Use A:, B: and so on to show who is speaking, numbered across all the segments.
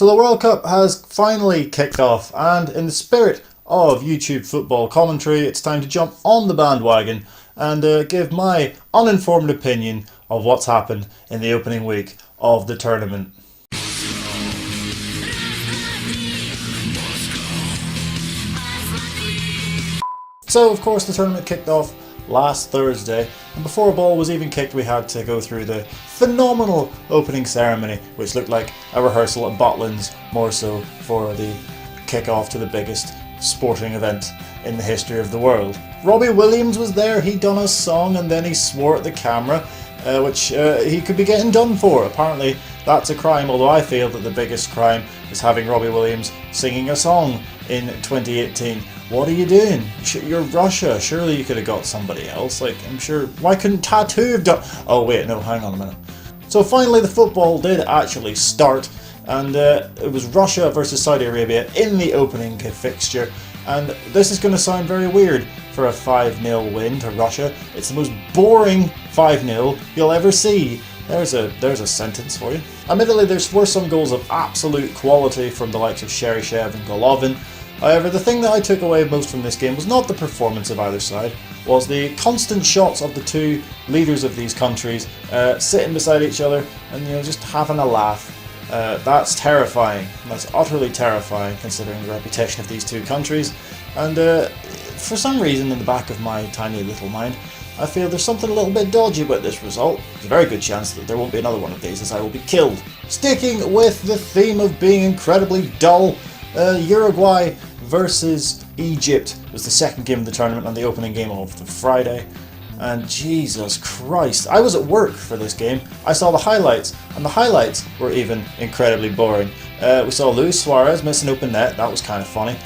A: So the World Cup has finally kicked off, and in the spirit of YouTube football commentary, it's time to jump on the bandwagon and give my uninformed opinion of what's happened in the opening week of the tournament. So of course the tournament kicked off last Thursday, and before a ball was even kicked we had to go through the phenomenal opening ceremony, which looked like a rehearsal at Butlins, more so for the kick-off to the biggest sporting event in the history of the world. Robbie Williams was there, he'd done a song and then he swore at the camera, which he could be getting done for. Apparently that's a crime, although I feel that the biggest crime is having Robbie Williams singing a song in 2018. What are you doing? You're Russia. Surely you could have got somebody else. Like, I'm sure. Why couldn't Tattoo have done? Oh wait, no, hang on a minute. So finally the football did actually start, and it was Russia versus Saudi Arabia in the opening fixture. And this is going to sound very weird for a 5-0 win to Russia. It's the most boring 5-0 you'll ever see. There's a sentence for you. Admittedly, there were some goals of absolute quality from the likes of Cheryshev and Golovin. However, the thing that I took away most from this game was not the performance of either side, was the constant shots of the two leaders of these countries sitting beside each other and just having a laugh. That's terrifying. That's utterly terrifying considering the reputation of these two countries. And for some reason in the back of my tiny little mind, I feel there's something a little bit dodgy about this result. There's a very good chance that there won't be another one of these, as I will be killed. Sticking with the theme of being incredibly dull, Uruguay versus Egypt was the second game of the tournament and the opening game of the Friday. And Jesus Christ, I was at work for this game. I saw the highlights, and the highlights were even incredibly boring. We saw Luis Suarez miss an open net, that was kind of funny.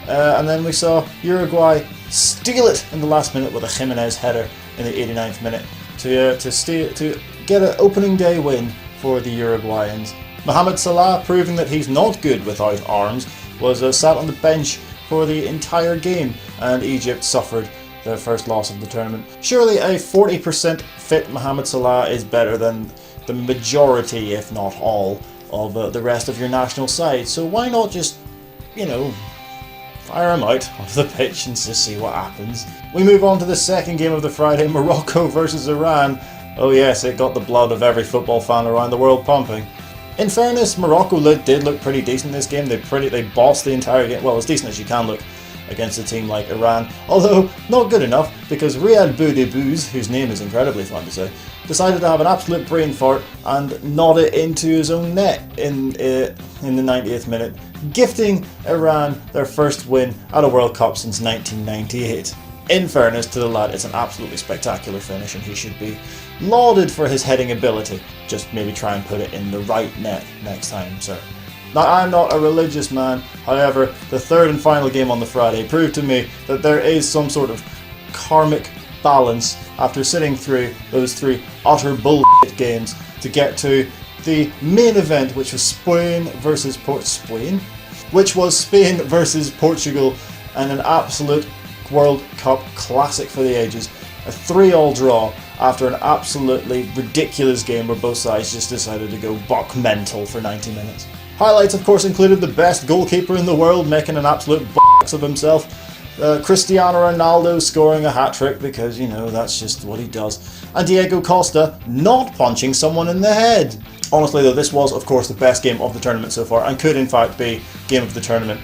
A: And then we saw Uruguay steal it in the last minute with a Jimenez header in the 89th minute to get an opening day win for the Uruguayans. Mohamed Salah, proving that he's not good without arms, was sat on the bench for the entire game, and Egypt suffered their first loss of the tournament. Surely a 40% fit Mohamed Salah is better than the majority, if not all, of the rest of your national side, so why not just, fire him out onto the pitch and just see what happens. We move on to the second game of the Friday, Morocco versus Iran. Oh yes, it got the blood of every football fan around the world pumping. In fairness, Morocco did look pretty decent in this game. They bossed the entire game. Well, as decent as you can look against a team like Iran. Although, not good enough, because Riyad Boudebouz, whose name is incredibly fun to say, decided to have an absolute brain fart and nod it into his own net in the 90th minute, gifting Iran their first win at a World Cup since 1998. In fairness to the lad, it's an absolutely spectacular finish and he should be lauded for his heading ability. Just maybe try and put it in the right net next time, sir. Now, I'm not a religious man, however, the third and final game on the Friday proved to me that there is some sort of karmic balance after sitting through those three utter bullshit games to get to the main event, which was Spain versus Portugal, and an absolute World Cup classic for the ages. A 3-3 draw after an absolutely ridiculous game where both sides just decided to go buck mental for 90 minutes. Highlights of course included the best goalkeeper in the world making an absolute box of himself, Cristiano Ronaldo scoring a hat-trick because, that's just what he does, and Diego Costa not punching someone in the head. Honestly though, this was of course the best game of the tournament so far and could in fact be game of the tournament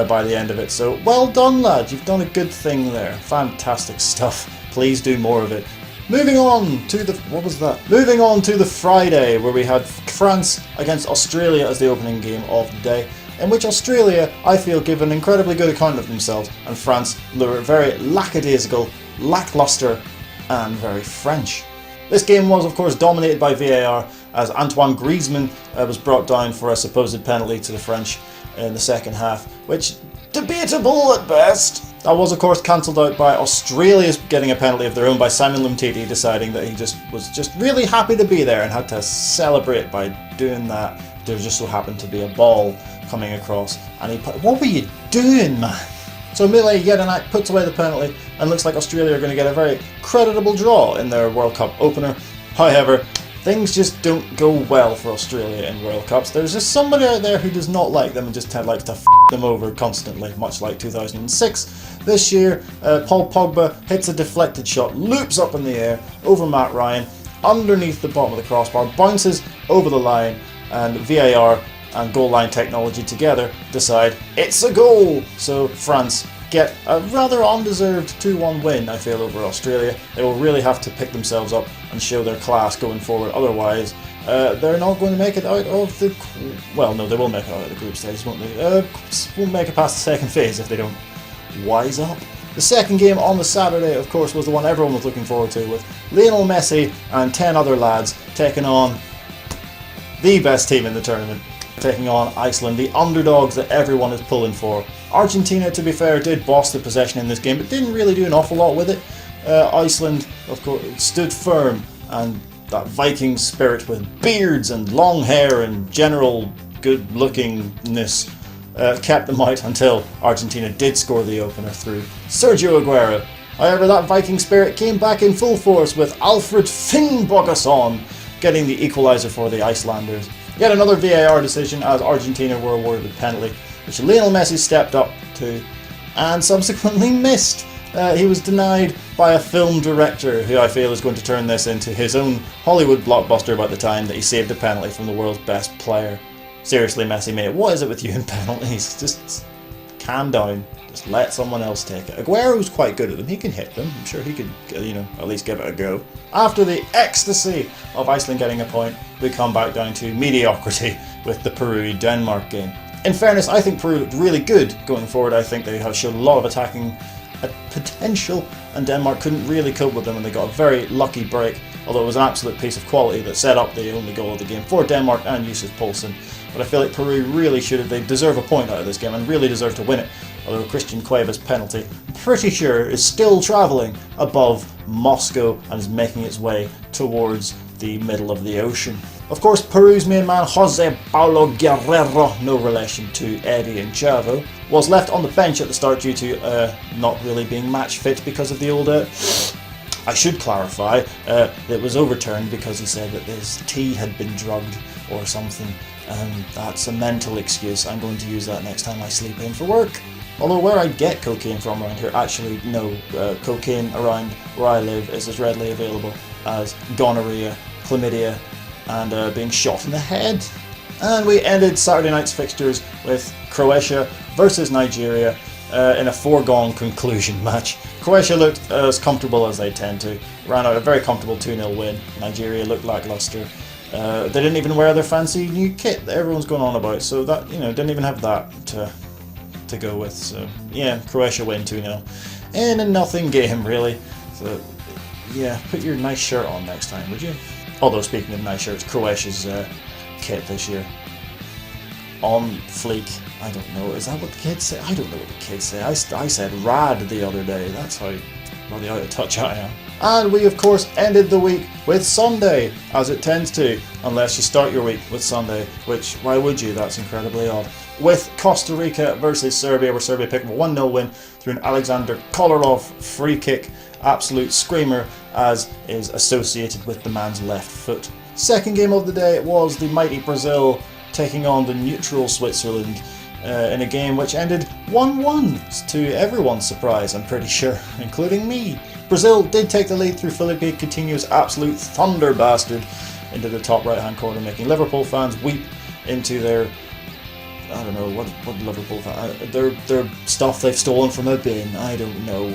A: by the end of it. So well done lads, you've done a good thing there. Fantastic stuff. Please do more of it. Moving on to the Friday, where we had France against Australia as the opening game of the day, in which Australia, I feel, gave an incredibly good account of themselves, and France were very lackadaisical, lackluster, and very French. This game was, of course, dominated by VAR, as Antoine Griezmann was brought down for a supposed penalty to the French in the second half, which debatable at best. That was of course cancelled out by Australia getting a penalty of their own by Simon Umtiti deciding that he was just really happy to be there and had to celebrate by doing that. There just so happened to be a ball coming across and he put, what were you doing, man? So Mile Jedinak puts away the penalty and looks like Australia are going to get a very creditable draw in their World Cup opener. However, Things just don't go well for Australia in World Cups. There's just somebody out there who does not like them and just likes to f them over constantly, much like 2006. This year, Paul Pogba hits a deflected shot, loops up in the air over Matt Ryan, underneath the bottom of the crossbar, bounces over the line, and VAR and goal line technology together decide it's a goal. So France get a rather undeserved 2-1 win, I feel, over Australia. They will really have to pick themselves up and show their class going forward, otherwise they're not going to make it out of the... Well, no, they will make it out of the group stage, won't they? Won't make it past the second phase if they don't wise up. The second game on the Saturday, of course, was the one everyone was looking forward to, with Lionel Messi and 10 other lads taking on the best team in the tournament, taking on Iceland, the underdogs that everyone is pulling for. Argentina, to be fair, did boss the possession in this game, but didn't really do an awful lot with it. Iceland, of course, stood firm, and that Viking spirit with beards and long hair and general good-lookingness kept them out until Argentina did score the opener through Sergio Aguero. However, that Viking spirit came back in full force with Alfred Finnbogason getting the equaliser for the Icelanders. Yet another VAR decision as Argentina were awarded a penalty, which Lionel Messi stepped up to and subsequently missed. He was denied by a film director who I feel is going to turn this into his own Hollywood blockbuster about the time that he saved a penalty from the world's best player. Seriously, Messi, mate, what is it with you in penalties? Just calm down. Just let someone else take it. Aguero's quite good at them. He can hit them. I'm sure he could, at least give it a go. After the ecstasy of Iceland getting a point, we come back down to mediocrity with the Peru-Denmark game. In fairness, I think Peru looked really good going forward. I think they have showed a lot of attacking potential, and Denmark couldn't really cope with them, and they got a very lucky break, although it was an absolute piece of quality that set up the only goal of the game for Denmark and Yusuf Poulsen. But I feel like Peru really they deserve a point out of this game and really deserve to win it, although Christian Cueva's penalty, I'm pretty sure, is still travelling above Moscow and is making its way towards the middle of the ocean. Of course, Peru's main man, Jose Paulo Guerrero, no relation to Eddie and Chavo, was left on the bench at the start due to not really being match fit because of the old... I should clarify, it was overturned because he said that his tea had been drugged or something. That's a mental excuse. I'm going to use that next time I sleep in for work. Although where I get cocaine from around here, actually no, cocaine around where I live is as readily available as gonorrhea, chlamydia, and being shot in the head. And we ended Saturday night's fixtures with Croatia versus Nigeria in a foregone conclusion match. Croatia looked as comfortable as they tend to, ran out a very comfortable 2-0 win. Nigeria looked lacklustre. They didn't even wear their fancy new kit that everyone's going on about, so that, didn't even have that to go with. So yeah, Croatia win 2-0 in a nothing game, really. So yeah, put your nice shirt on next time, would you? Although, speaking of nice shirts, Croatia's kit this year, on fleek. I don't know, is that what the kids say? I don't know what the kids say. I said rad the other day. That's how bloody out of touch I am. And we, of course, ended the week with Sunday, as it tends to, unless you start your week with Sunday, which, why would you? That's incredibly odd. With Costa Rica versus Serbia, where Serbia picked up a 1-0 win through an Alexander Kolarov free kick. Absolute screamer, as is associated with the man's left foot. Second game of the day was the mighty Brazil taking on the neutral Switzerland in a game which ended 1-1 to everyone's surprise, I'm pretty sure, including me. Brazil did take the lead through Felipe Coutinho's absolute thunder bastard into the top right hand corner, making Liverpool fans weep into their, I don't know, what Liverpool fans, their stuff they've stolen from a bin. I don't know.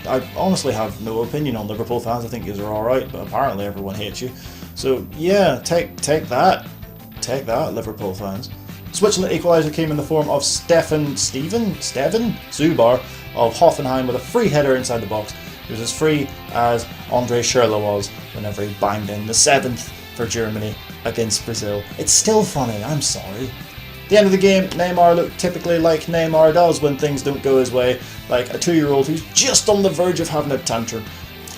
A: I honestly have no opinion on Liverpool fans. I think yous are alright, but apparently everyone hates you. So yeah, take that, Liverpool fans. Switzerland equaliser came in the form of Steven Zubar of Hoffenheim with a free header inside the box. It was as free as Andre Schürrle was whenever he banged in the 7th for Germany against Brazil. It's still funny, I'm sorry. At the end of the game, Neymar looked typically like Neymar does when things don't go his way, like a 2-year-old who's just on the verge of having a tantrum.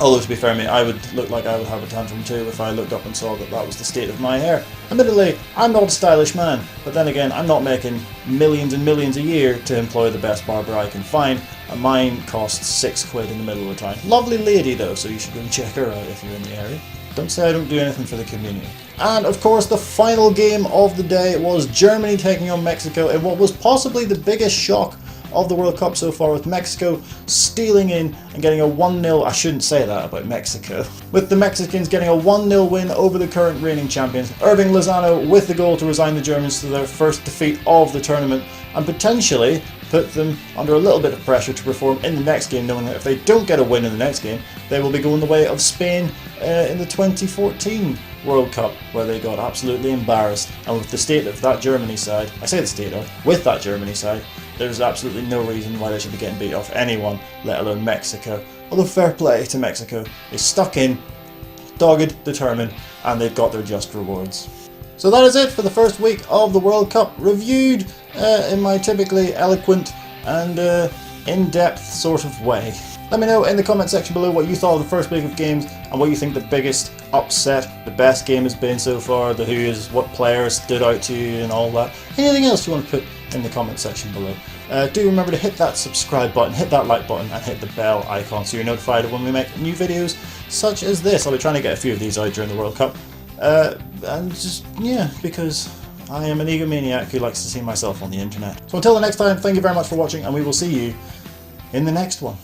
A: Although, to be fair, mate, I would look like I would have a tantrum too if I looked up and saw that was the state of my hair. Admittedly, I'm not a stylish man, but then again, I'm not making millions and millions a year to employ the best barber I can find, and mine costs £6 in the middle of the town. Lovely lady though, so you should go and check her out if you're in the area. Don't say I don't do anything for the community. And of course the final game of the day was Germany taking on Mexico in what was possibly the biggest shock of the World Cup so far, with Mexico stealing in and getting a 1-0, I shouldn't say that about Mexico, with the Mexicans getting a 1-0 win over the current reigning champions. Irving Lozano with the goal to resign the Germans to their first defeat of the tournament and potentially put them under a little bit of pressure to perform in the next game, knowing that if they don't get a win in the next game, they will be going the way of Spain in the 2014 World Cup, where they got absolutely embarrassed. And with the state of that Germany side, I say the state of, with that Germany side, there's absolutely no reason why they should be getting beat off anyone, let alone Mexico. Although fair play to Mexico, they stuck in, dogged, determined, and they've got their just rewards. So that is it for the first week of the World Cup, reviewed in my typically eloquent and in-depth sort of way. Let me know in the comment section below what you thought of the first week of games and what you think the biggest upset, the best game has been so far, the who's, what players stood out to you and all that. Anything else you want to put in the comment section below. Do remember to hit that subscribe button, hit that like button and hit the bell icon so you're notified of when we make new videos such as this. I'll be trying to get a few of these out during the World Cup. And just, yeah, because I am an egomaniac who likes to see myself on the internet. So until the next time, thank you very much for watching and we will see you in the next one.